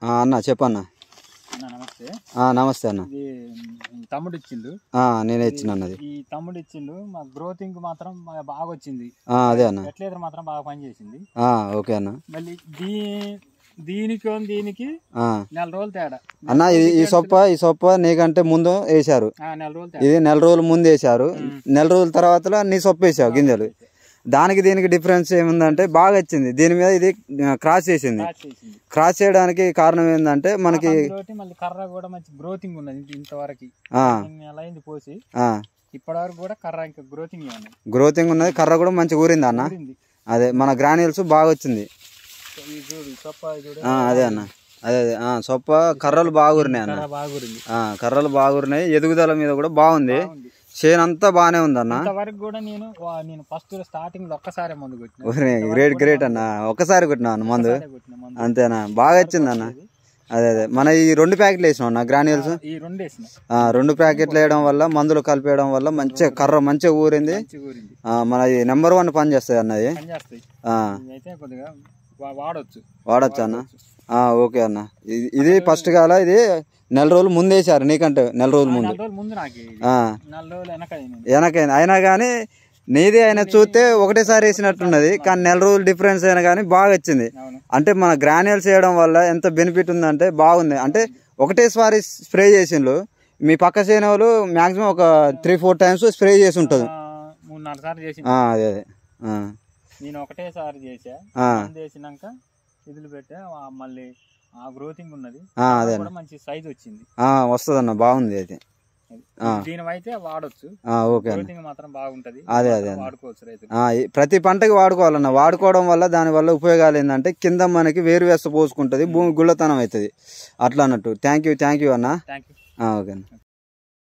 అన్న చెప్పన్న. నమస్తే. నమస్తే అన్న. తమ్ముడు ఇచ్చిండు. నేనే ఇచ్చిన అన్నది. ఈ తమ్ముడు ఇచ్చిండు. మా గ్రోతింగ్ మాత్రం బాగా వచ్చింది. అదే అన్న. ఫెర్టిలైజర్ మాత్రం బాగా పనిచేసింది. ఓకే అన్న. మళ్ళీ దీనికి నెల రోజులు తేడా అన్న. ఈ సొప్ప నీకంటే ముందు వేసారు. ఇది నెల రోజుల ముందు వేసారు. నెల రోజుల తర్వాత నీ సొప్ప వేసావు గింజలు. దానికి దీనికి డిఫరెన్స్ ఏముందంటే బాగా వచ్చింది. దీని మీద ఇది క్రాస్ చేసింది. క్రాస్ చేయడానికి కారణం ఏంటంటే మనకి కర్ర కూడా మంచి గ్రోతింగ్ ఉన్నది. ఇంతవరకు పోసి ఇప్పటి వరకు కూడా కర్ర ఇంకా గ్రోతింగ్ ఉన్నది. కర్ర కూడా మంచిగా ఊరింది అన్న. అదే మన గ్రాన్యూల్స్ బాగా వచ్చింది. అదే అన్న. అదే సొప్ప కర్రలు బాగురినాయి అన్న. కర్రలు బాగురినాయి. ఎదుగుదల మీద కూడా బాగుంది. చేను అంతా బానే ఉంది అన్న. నేను ఫస్ట్ స్టార్టింగ్ లో ఒక్కసారి మందు కొట్టినా. గ్రేట్ అన్న. ఒక్కసారి కొట్టినా అన్న మందు. అంతేనా? బాగా వచ్చింది అన్న. అదే మన ఈ 2 ప్యాకెట్లు వేసినావు అన్న గ్రాన్యూల్స్. 2 ప్యాకెట్లు వేయడం వల్ల, మందులు కలిపేయడం వల్ల మంచిగా కర్ర మంచిగా ఊరింది. మన నెంబర్ 1 పని చేస్తుంది అన్నది. వాడచ్చు అన్న. ఓకే అన్న. ఇది ఫస్ట్ కాల. ఇది నెల రోజులు ముందు వేసారు. నీకంటే నెల రోజుల ముందు వెనకైంది. అయినా కానీ నీది అయినా చూస్తే ఒకటేసారి వేసినట్టున్నది. కానీ నెల రోజులు డిఫరెన్స్ అయినా కానీ బాగా వచ్చింది. అంటే మన గ్రాన్యూల్స్ వేయడం వల్ల ఎంత బెనిఫిట్ ఉందంటే బాగుంది. అంటే ఒకటేసారి స్ప్రే చేసిండ్రు. మీ పక్క చేనే వాళ్ళు మాక్సిమం ఒక 3-4 టైమ్స్ స్ప్రే చేసి ఉంటుంది. అదే అదే నేను ఒకటేసారి చేసినాక ఇదిలు పెట్టా. మళ్ళీ గ్రోతింగ్ ఉన్నది. అదే మంచి సైజ్ వచ్చింది. వస్తుంది అన్న. బాగుంది. అయితే దీనివైతే వాడొచ్చు. ఓకే మాత్రం బాగుంటది. అదే అదే వాడుకోవచ్చు రైతు. ప్రతి పంటకి వాడుకోవాలన్న. వాడుకోవడం వల్ల దాని వల్ల ఉపయోగాలు ఏంటంటే కింద మనకి వేరు వేస్త పోసుకుంటది. భూమి గుళ్ళతనం అవుతుంది. అట్లా అన్నట్టు. థ్యాంక్ యూ అన్న. ఓకే అన్న.